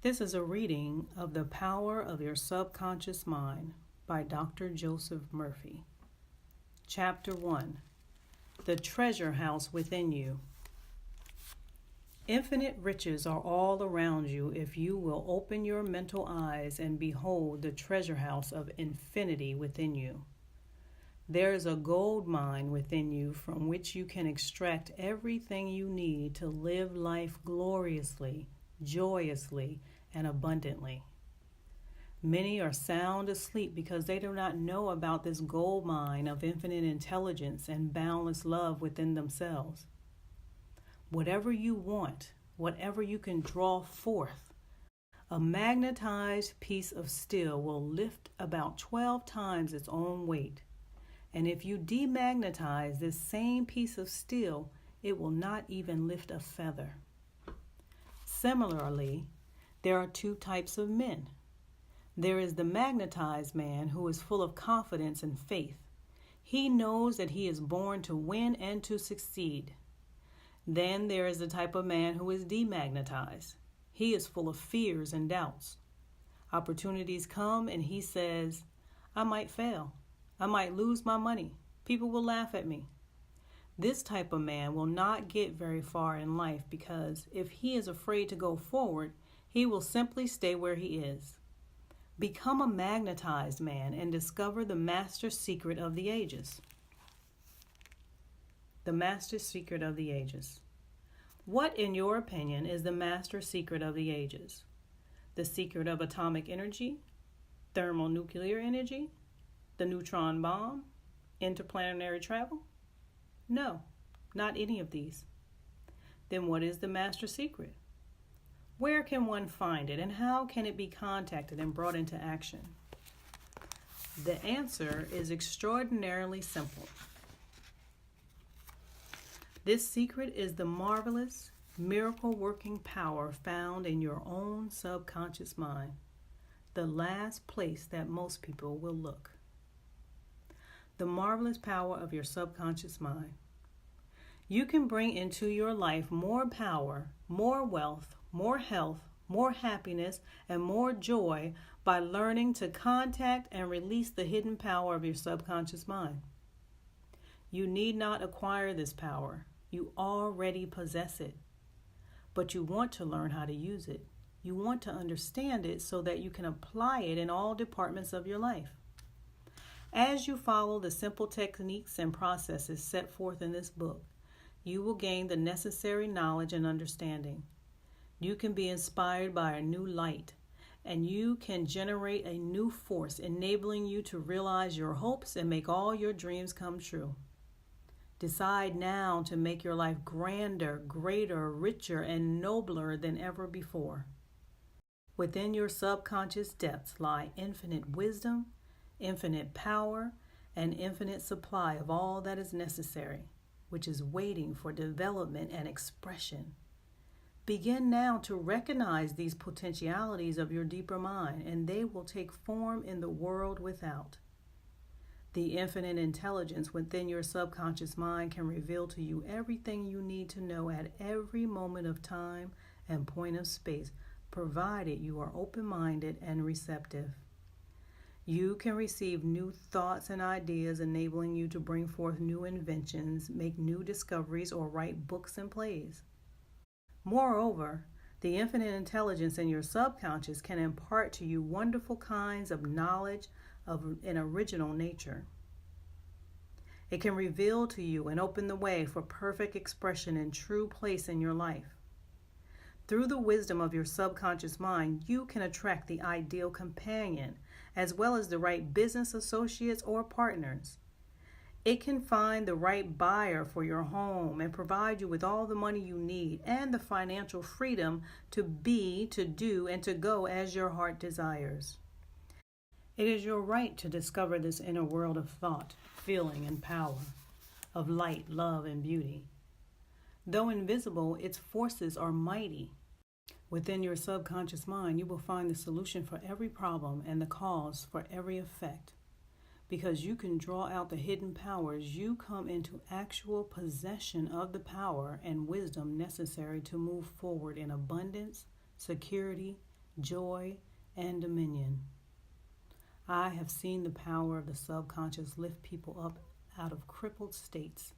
This is a reading of The Power of Your Subconscious Mind by Dr. Joseph Murphy. Chapter 1. The Treasure House Within You. Infinite riches are all around you if you will open your mental eyes and behold the treasure house of infinity within you. There is a gold mine within you from which you can extract everything you need to live life gloriously, joyously, and abundantly. Many are sound asleep because they do not know about this gold mine of infinite intelligence and boundless love within themselves. Whatever you want, whatever you can draw forth, a magnetized piece of steel will lift about 12 times its own weight. And if you demagnetize this same piece of steel, it will not even lift a feather. Similarly, there are two types of men. There is the magnetized man who is full of confidence and faith. He knows that he is born to win and to succeed. Then there is the type of man who is demagnetized. He is full of fears and doubts. Opportunities come and he says, I might fail. I might lose my money. People will laugh at me. This type of man will not get very far in life because if he is afraid to go forward, he will simply stay where he is. Become a magnetized man and discover the master secret of the ages. The master secret of the ages. What, in your opinion, is the master secret of the ages? The secret of atomic energy, thermonuclear energy, the neutron bomb, interplanetary travel? No, not any of these. Then what is the master secret? Where can one find it and how can it be contacted and brought into action? The answer is extraordinarily simple. This secret is the marvelous, miracle-working power found in your own subconscious mind, the last place that most people will look. The marvelous power of your subconscious mind. You can bring into your life more power, more wealth, more health, more happiness, and more joy by learning to contact and release the hidden power of your subconscious mind. You need not acquire this power. You already possess it. But you want to learn how to use it. You want to understand it so that you can apply it in all departments of your life. As you follow the simple techniques and processes set forth in this book, you will gain the necessary knowledge and understanding. You can be inspired by a new light, and you can generate a new force enabling you to realize your hopes and make all your dreams come true. Decide now to make your life grander, greater, richer, and nobler than ever before. Within your subconscious depths lie infinite wisdom, infinite power, and infinite supply of all that is necessary, which is waiting for development and expression. Begin now to recognize these potentialities of your deeper mind, and they will take form in the world without. The infinite intelligence within your subconscious mind can reveal to you everything you need to know at every moment of time and point of space, provided you are open-minded and receptive. You can receive new thoughts and ideas, enabling you to bring forth new inventions, make new discoveries, or write books and plays. Moreover, the infinite intelligence in your subconscious can impart to you wonderful kinds of knowledge of an original nature. It can reveal to you and open the way for perfect expression and true place in your life. Through the wisdom of your subconscious mind, you can attract the ideal companion, as well as the right business associates or partners. It can find the right buyer for your home and provide you with all the money you need and the financial freedom to be, to do, and to go as your heart desires. It is your right to discover this inner world of thought, feeling, and power, of light, love, and beauty. Though invisible, its forces are mighty. Within your subconscious mind, you will find the solution for every problem and the cause for every effect. Because you can draw out the hidden powers, you come into actual possession of the power and wisdom necessary to move forward in abundance, security, joy, and dominion. I have seen the power of the subconscious lift people up out of crippled states,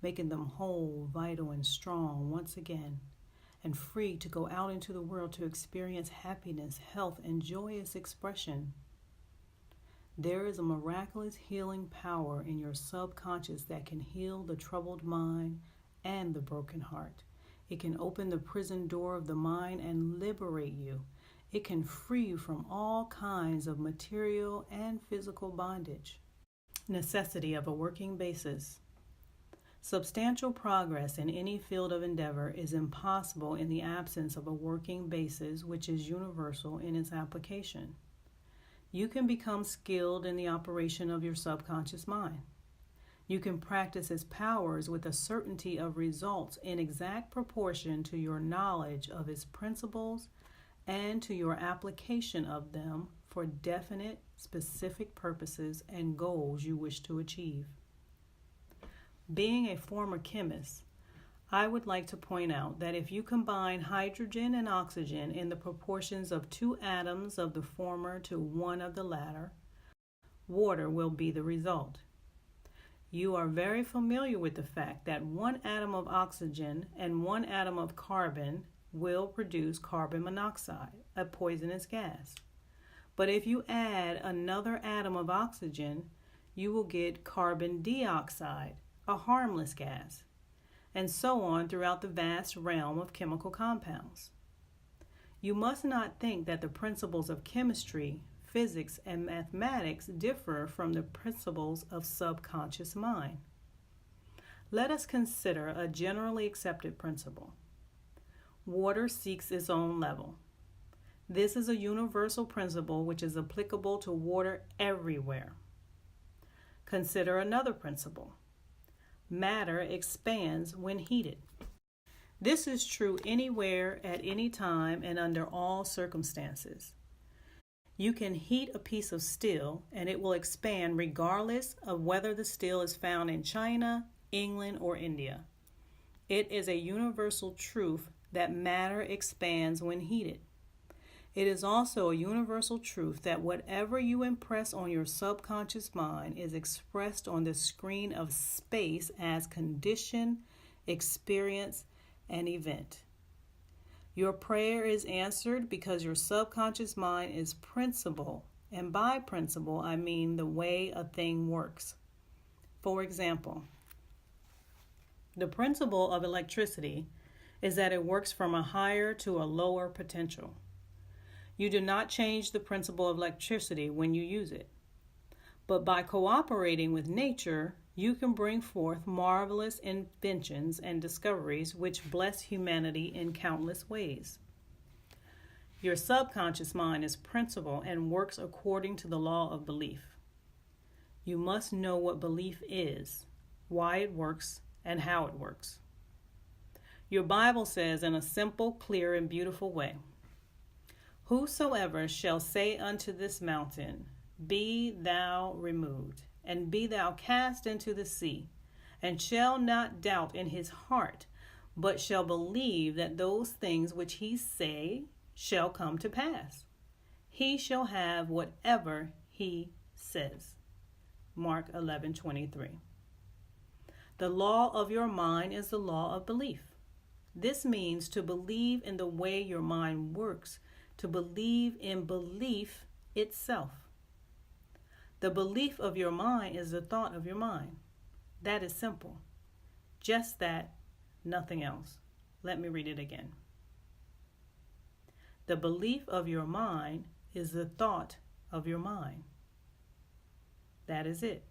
making them whole, vital, and strong once again, and free to go out into the world to experience happiness, health, and joyous expression. There is a miraculous healing power in your subconscious that can heal the troubled mind and the broken heart. It can open the prison door of the mind and liberate you. It can free you from all kinds of material and physical bondage. Necessity of a working basis. Substantial progress in any field of endeavor is impossible in the absence of a working basis which is universal in its application. You can become skilled in the operation of your subconscious mind. You can practice its powers with a certainty of results in exact proportion to your knowledge of its principles and to your application of them for definite, specific purposes and goals you wish to achieve. Being a former chemist, I would like to point out that if you combine hydrogen and oxygen in the proportions of 2 atoms of the former to 1 of the latter, water will be the result. You are very familiar with the fact that 1 atom of oxygen and 1 atom of carbon will produce carbon monoxide, a poisonous gas. But if you add another atom of oxygen, you will get carbon dioxide, a harmless gas, and so on throughout the vast realm of chemical compounds. You must not think that the principles of chemistry, physics, and mathematics differ from the principles of subconscious mind. Let us consider a generally accepted principle. Water seeks its own level. This is a universal principle which is applicable to water everywhere. Consider another principle. Matter expands when heated. This is true anywhere, at any time, and under all circumstances. You can heat a piece of steel and it will expand regardless of whether the steel is found in China, England, or India. It is a universal truth that matter expands when heated. It is also a universal truth that whatever you impress on your subconscious mind is expressed on the screen of space as condition, experience, and event. Your prayer is answered because your subconscious mind is principle, and by principle I mean the way a thing works. For example, the principle of electricity is that it works from a higher to a lower potential. You do not change the principle of electricity when you use it. But by cooperating with nature, you can bring forth marvelous inventions and discoveries which bless humanity in countless ways. Your subconscious mind is principle and works according to the law of belief. You must know what belief is, why it works, and how it works. Your Bible says in a simple, clear, and beautiful way, "Whosoever shall say unto this mountain, Be thou removed, and be thou cast into the sea, and shall not doubt in his heart, but shall believe that those things which he say shall come to pass, he shall have whatever he says." Mark 11:23. The law of your mind is the law of belief. This means to believe in the way your mind works, to believe in belief itself. The belief of your mind is the thought of your mind. That is simple. Just that, nothing else. Let me read it again. The belief of your mind is the thought of your mind. That is it.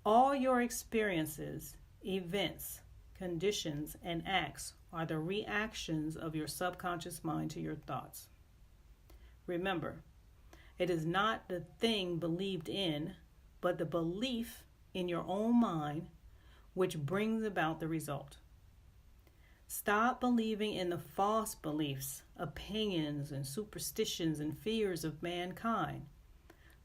All your experiences, events, conditions, and acts are the reactions of your subconscious mind to your thoughts. Remember, it is not the thing believed in, but the belief in your own mind which brings about the result. Stop believing in the false beliefs, opinions, and superstitions and fears of mankind.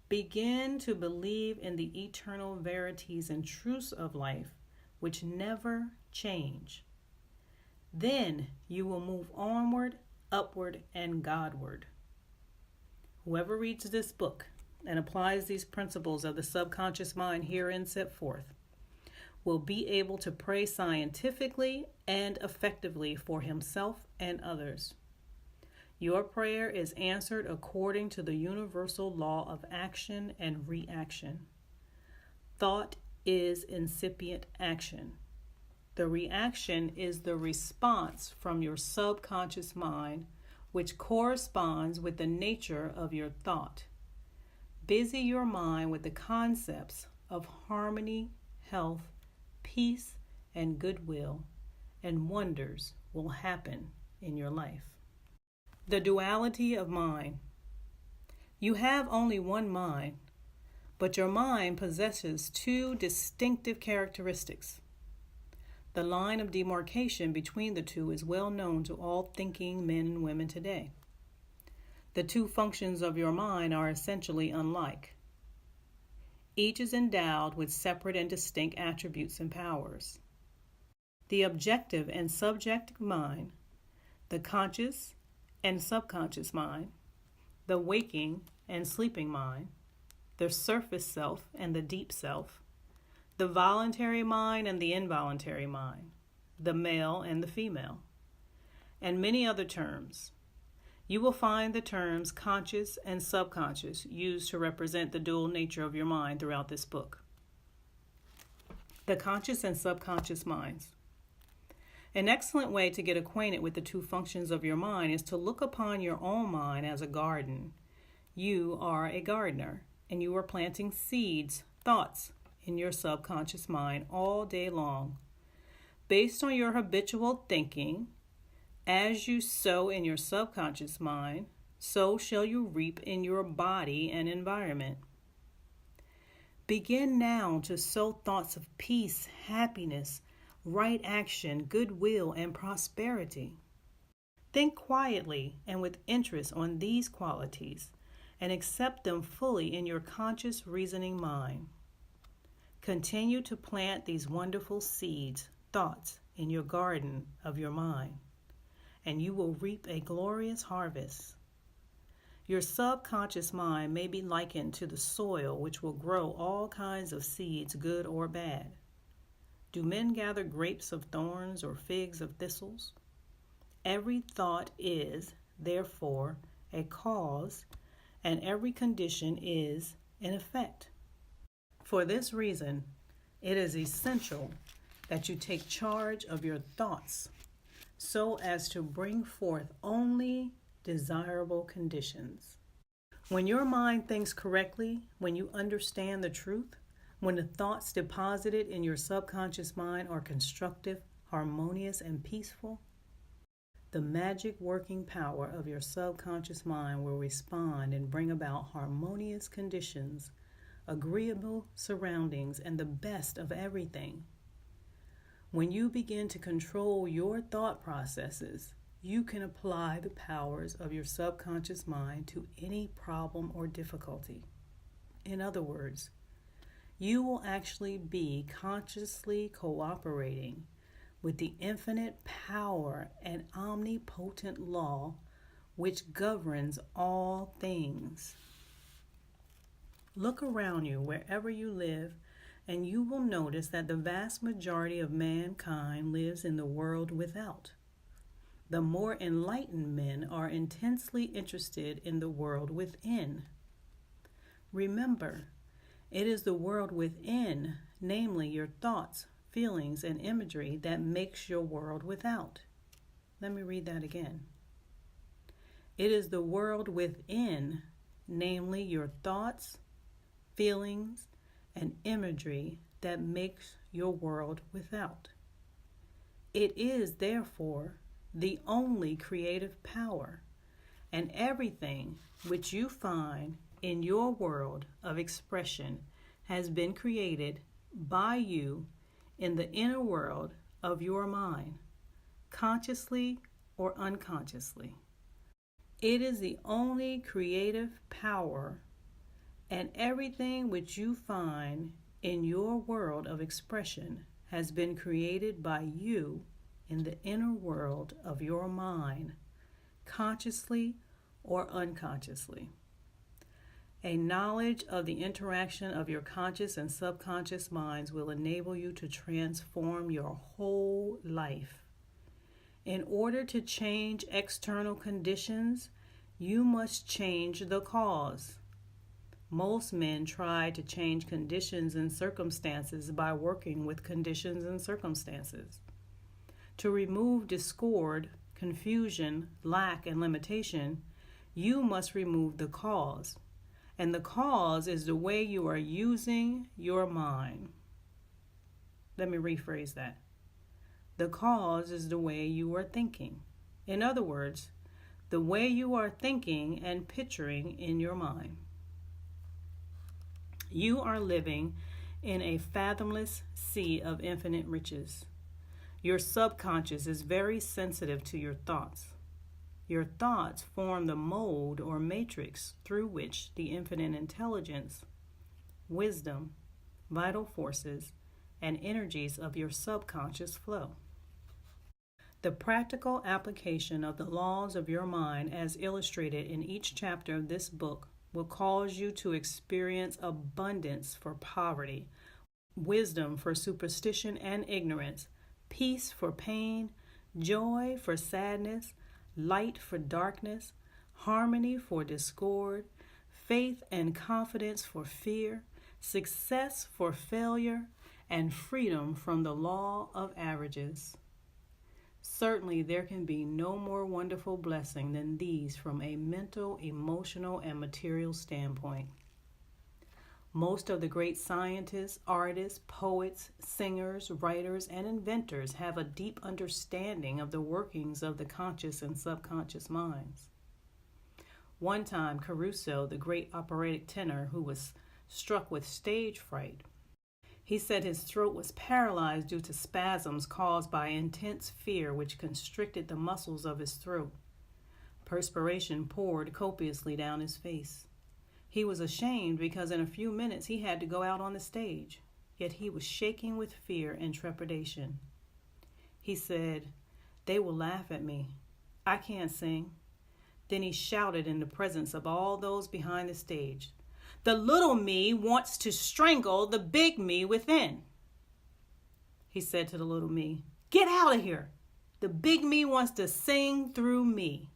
Begin to believe in the eternal verities and truths of life which never change. Then you will move onward, upward, and Godward. Whoever reads this book and applies these principles of the subconscious mind herein set forth will be able to pray scientifically and effectively for himself and others. Your prayer is answered according to the universal law of action and reaction. Thought is incipient action. The reaction is the response from your subconscious mind, which corresponds with the nature of your thought. Busy your mind with the concepts of harmony, health, peace, and goodwill, and wonders will happen in your life. The duality of mind. You have only one mind, but your mind possesses two distinctive characteristics. The line of demarcation between the two is well known to all thinking men and women today. The two functions of your mind are essentially unlike. Each is endowed with separate and distinct attributes and powers. The objective and subjective mind, the conscious and subconscious mind, the waking and sleeping mind, the surface self and the deep self, the voluntary mind and the involuntary mind, the male and the female, and many other terms. You will find the terms conscious and subconscious used to represent the dual nature of your mind throughout this book. The conscious and subconscious minds. An excellent way to get acquainted with the two functions of your mind is to look upon your own mind as a garden. You are a gardener, and you are planting seeds, thoughts, in your subconscious mind all day long. Based on your habitual thinking, as you sow in your subconscious mind, so shall you reap in your body and environment. Begin now to sow thoughts of peace, happiness, right action, goodwill, and prosperity. Think quietly and with interest on these qualities and accept them fully in your conscious reasoning mind. Continue to plant these wonderful seeds, thoughts, in your garden of your mind, and you will reap a glorious harvest. Your subconscious mind may be likened to the soil which will grow all kinds of seeds, good or bad. Do men gather grapes of thorns or figs of thistles? Every thought is, therefore, a cause, and every condition is an effect. For this reason, it is essential that you take charge of your thoughts so as to bring forth only desirable conditions. When your mind thinks correctly, when you understand the truth, when the thoughts deposited in your subconscious mind are constructive, harmonious, and peaceful, the magic working power of your subconscious mind will respond and bring about harmonious conditions, agreeable surroundings, and the best of everything. When you begin to control your thought processes, you can apply the powers of your subconscious mind to any problem or difficulty. In other words, you will actually be consciously cooperating with the infinite power and omnipotent law which governs all things. Look around you wherever you live, and you will notice that the vast majority of mankind lives in the world without. The more enlightened men are intensely interested in the world within. Remember, it is the world within, namely your thoughts, feelings, and imagery, that makes your world without. Let me read that again. It is the world within, namely your thoughts, feelings, and imagery, that makes your world without. It is, therefore, the only creative power, and everything which you find in your world of expression has been created by you in the inner world of your mind, consciously or unconsciously. It is the only creative power, and everything which you find in your world of expression has been created by you in the inner world of your mind, consciously or unconsciously. A knowledge of the interaction of your conscious and subconscious minds will enable you to transform your whole life. In order to change external conditions, you must change the cause. Most men try to change conditions and circumstances by working with conditions and circumstances. To remove discord, confusion, lack, and limitation, you must remove the cause. And the cause is the way you are using your mind. Let me rephrase that. The cause is the way you are thinking. In other words, the way you are thinking and picturing in your mind. You are living in a fathomless sea of infinite riches. Your subconscious is very sensitive to your thoughts. Your thoughts form the mold or matrix through which the infinite intelligence, wisdom, vital forces, and energies of your subconscious flow. The practical application of the laws of your mind, as illustrated in each chapter of this book, will cause you to experience abundance for poverty, wisdom for superstition and ignorance, peace for pain, joy for sadness, light for darkness, harmony for discord, faith and confidence for fear, success for failure, and freedom from the law of averages. Certainly, there can be no more wonderful blessing than these from a mental, emotional, and material standpoint. Most of the great scientists, artists, poets, singers, writers, and inventors have a deep understanding of the workings of the conscious and subconscious minds. One time, Caruso, the great operatic tenor who was struck with stage fright, he said his throat was paralyzed due to spasms caused by intense fear which constricted the muscles of his throat. Perspiration poured copiously down his face. He was ashamed because in a few minutes he had to go out on the stage, yet he was shaking with fear and trepidation. He said, "They will laugh at me. I can't sing." Then he shouted in the presence of all those behind the stage, "The little me wants to strangle the big me within." He said to the little me, "Get out of here. The big me wants to sing through me."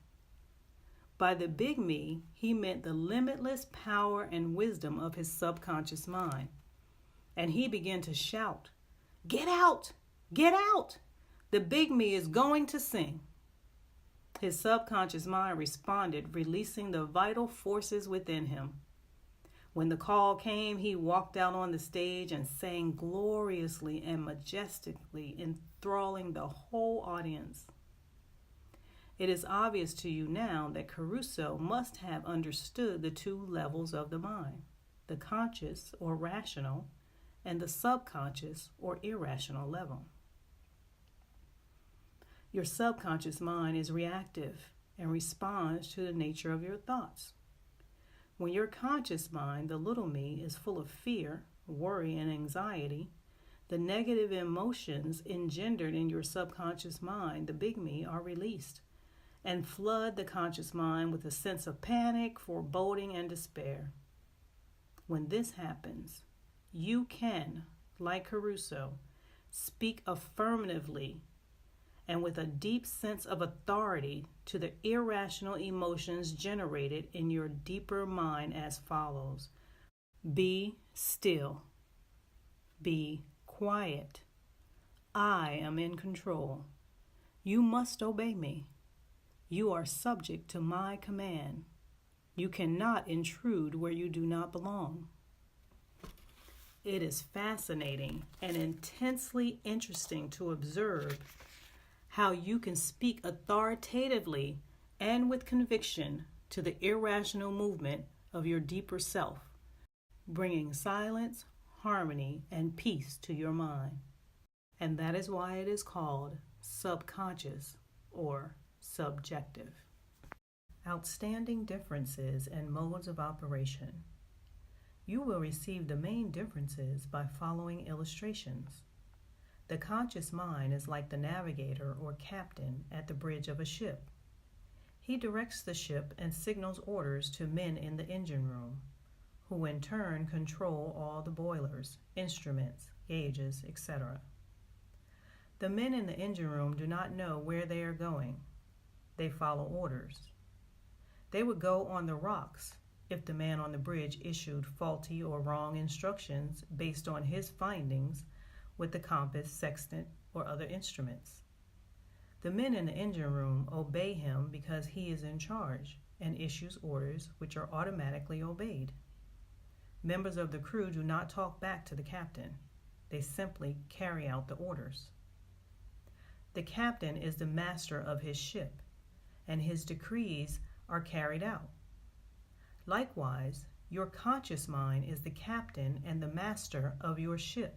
By the big me, he meant the limitless power and wisdom of his subconscious mind. And he began to shout, "Get out! Get out! The big me is going to sing." His subconscious mind responded, releasing the vital forces within him. When the call came, he walked out on the stage and sang gloriously and majestically, enthralling the whole audience. It is obvious to you now that Caruso must have understood the two levels of the mind, the conscious or rational and the subconscious or irrational level. Your subconscious mind is reactive and responds to the nature of your thoughts. When your conscious mind, the little me, is full of fear, worry, and anxiety, the negative emotions engendered in your subconscious mind, the big me, are released and flood the conscious mind with a sense of panic, foreboding, and despair. When this happens, you can, like Caruso, speak affirmatively and with a deep sense of authority to the irrational emotions generated in your deeper mind as follows: Be still. Be quiet. I am in control. You must obey me. You are subject to my command. You cannot intrude where you do not belong. It is fascinating and intensely interesting to observe how you can speak authoritatively and with conviction to the irrational movement of your deeper self, bringing silence, harmony, and peace to your mind. And that is why it is called subconscious or subjective. Outstanding differences and modes of operation. You will receive the main differences by following illustrations. The conscious mind is like the navigator or captain at the bridge of a ship. He directs the ship and signals orders to men in the engine room, who in turn control all the boilers, instruments, gauges, etc. The men in the engine room do not know where they are going. They follow orders. They would go on the rocks if the man on the bridge issued faulty or wrong instructions based on his findings with the compass, sextant, or other instruments. The men in the engine room obey him because he is in charge and issues orders which are automatically obeyed. Members of the crew do not talk back to the captain. They simply carry out the orders. The captain is the master of his ship, and his decrees are carried out. Likewise, your conscious mind is the captain and the master of your ship,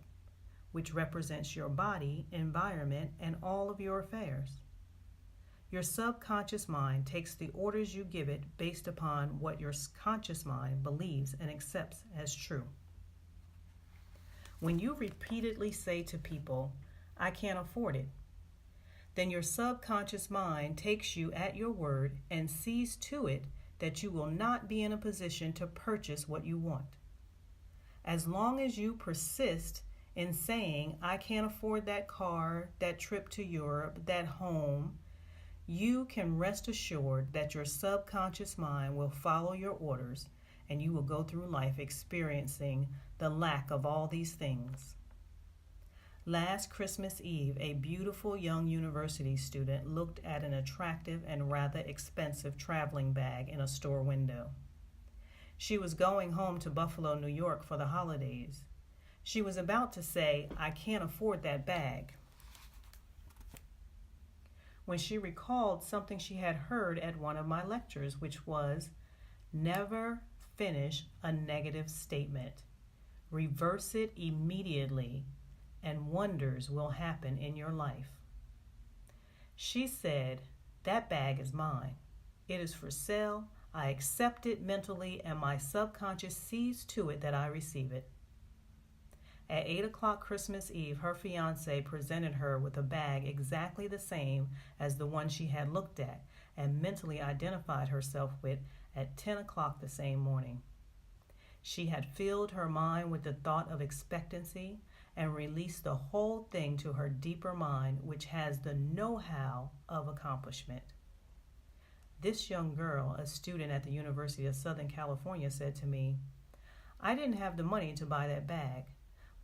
which represents your body, environment, and all of your affairs. Your subconscious mind takes the orders you give it based upon what your conscious mind believes and accepts as true. When you repeatedly say to people, "I can't afford it," then your subconscious mind takes you at your word and sees to it that you will not be in a position to purchase what you want. As long as you persist in saying, "I can't afford that car, that trip to Europe, that home," you can rest assured that your subconscious mind will follow your orders and you will go through life experiencing the lack of all these things. Last Christmas Eve, a beautiful young university student looked at an attractive and rather expensive traveling bag in a store window. She was going home to Buffalo, New York for the holidays. She was about to say, "I can't afford that bag," when she recalled something she had heard at one of my lectures, which was, "Never finish a negative statement. Reverse it immediately, and wonders will happen in your life." She said, "That bag is mine. It is for sale. I accept it mentally, and my subconscious sees to it that I receive it." At 8 o'clock Christmas Eve, her fiance presented her with a bag exactly the same as the one she had looked at and mentally identified herself with at 10 o'clock the same morning. She had filled her mind with the thought of expectancy and released the whole thing to her deeper mind, which has the know-how of accomplishment. This young girl, a student at the University of Southern California, said to me, "I didn't have the money to buy that bag,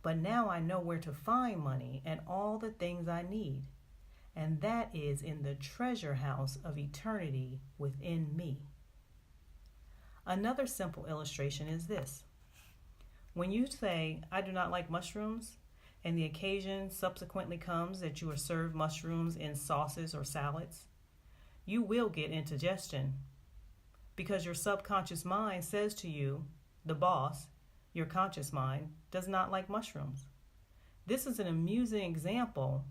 but now I know where to find money and all the things I need, and that is in the treasure house of eternity within me." Another simple illustration is this. When you say, "I do not like mushrooms," and the occasion subsequently comes that you are served mushrooms in sauces or salads, you will get indigestion because your subconscious mind says to you, the boss, your conscious mind, does not like mushrooms. This is an amusing example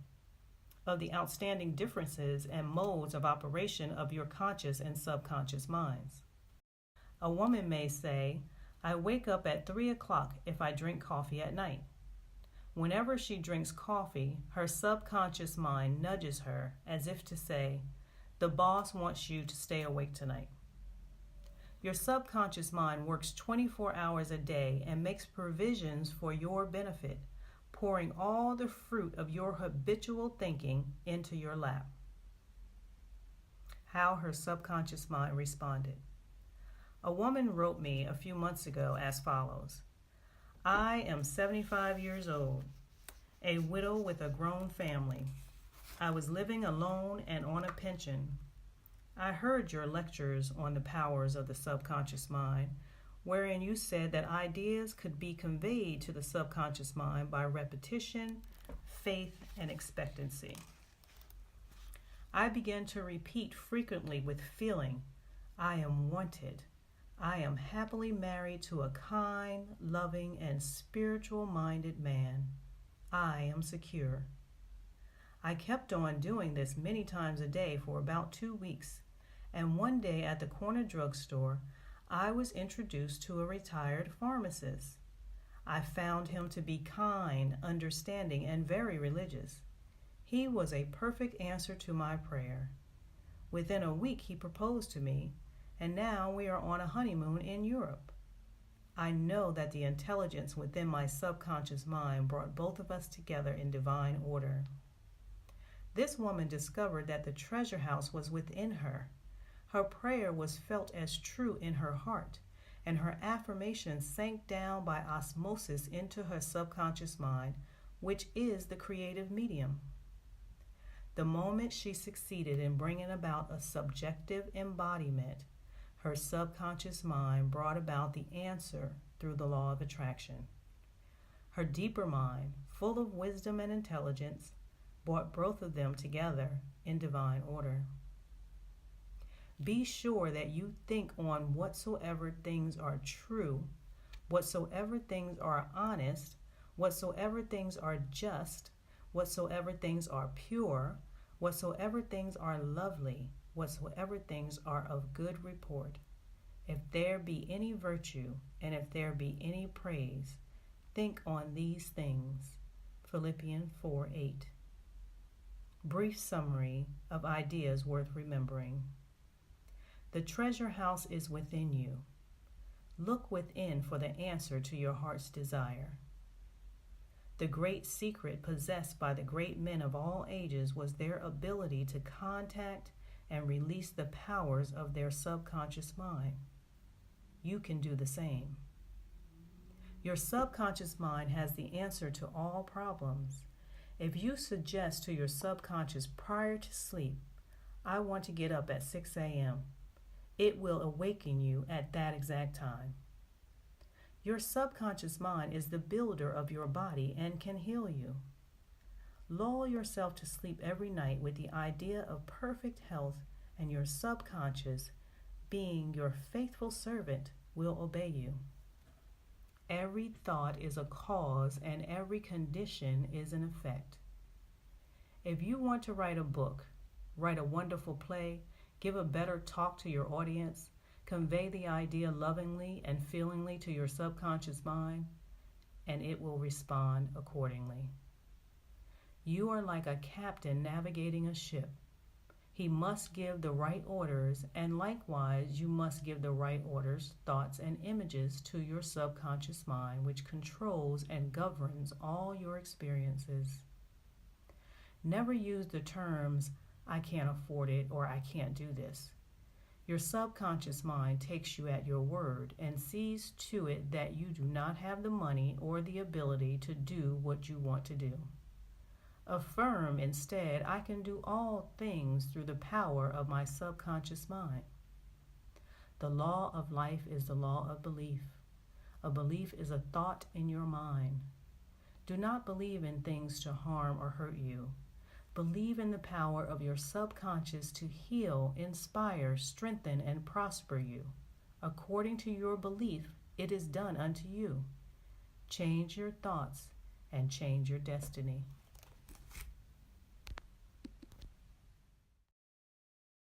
of the outstanding differences and modes of operation of your conscious and subconscious minds. A woman may say, "I wake up at 3 o'clock if I drink coffee at night." Whenever she drinks coffee, her subconscious mind nudges her as if to say, "The boss wants you to stay awake tonight." Your subconscious mind works 24 hours a day and makes provisions for your benefit, pouring all the fruit of your habitual thinking into your lap. How her subconscious mind responded. A woman wrote me a few months ago as follows: "I am 75 years old, a widow with a grown family. I was living alone and on a pension. I heard your lectures on the powers of the subconscious mind, wherein you said that ideas could be conveyed to the subconscious mind by repetition, faith, and expectancy. I began to repeat frequently with feeling, 'I am wanted. I am happily married to a kind, loving, and spiritual-minded man. I am secure.' I kept on doing this many times a day for about 2 weeks, and one day at the corner drugstore, I was introduced to a retired pharmacist. I found him to be kind, understanding, and very religious. He was a perfect answer to my prayer. Within a week, he proposed to me, and now we are on a honeymoon in Europe. I know that the intelligence within my subconscious mind brought both of us together in divine order. This woman discovered that the treasure house was within her. Her prayer was felt as true in her heart, and her affirmation sank down by osmosis into her subconscious mind, which is the creative medium. The moment she succeeded in bringing about a subjective embodiment, her subconscious mind brought about the answer through the law of attraction. Her deeper mind, full of wisdom and intelligence, brought both of them together in divine order. Be sure that you think on whatsoever things are true, whatsoever things are honest, whatsoever things are just, whatsoever things are pure, whatsoever things are lovely, whatsoever things are of good report. If there be any virtue, and if there be any praise, think on these things. Philippians 4:8. Brief summary of ideas worth remembering. The treasure house is within you. Look within for the answer to your heart's desire. The great secret possessed by the great men of all ages was their ability to contact and release the powers of their subconscious mind. You can do the same. Your subconscious mind has the answer to all problems. If you suggest to your subconscious prior to sleep, I want to get up at 6 a.m., it will awaken you at that exact time. Your subconscious mind is the builder of your body and can heal you. Lull yourself to sleep every night with the idea of perfect health, and your subconscious, being your faithful servant, will obey you. Every thought is a cause and every condition is an effect. If you want to write a book, write a wonderful play, give a better talk to your audience, convey the idea lovingly and feelingly to your subconscious mind, and it will respond accordingly. You are like a captain navigating a ship. He must give the right orders, and likewise you must give the right orders, thoughts, and images to your subconscious mind, which controls and governs all your experiences. Never use the terms, I can't afford it, or I can't do this. Your subconscious mind takes you at your word and sees to it that you do not have the money or the ability to do what you want to do. Affirm instead, I can do all things through the power of my subconscious mind. The law of life is the law of belief. A belief is a thought in your mind. Do not believe in things to harm or hurt you. Believe in the power of your subconscious to heal, inspire, strengthen, and prosper you. According to your belief, it is done unto you. Change your thoughts and change your destiny.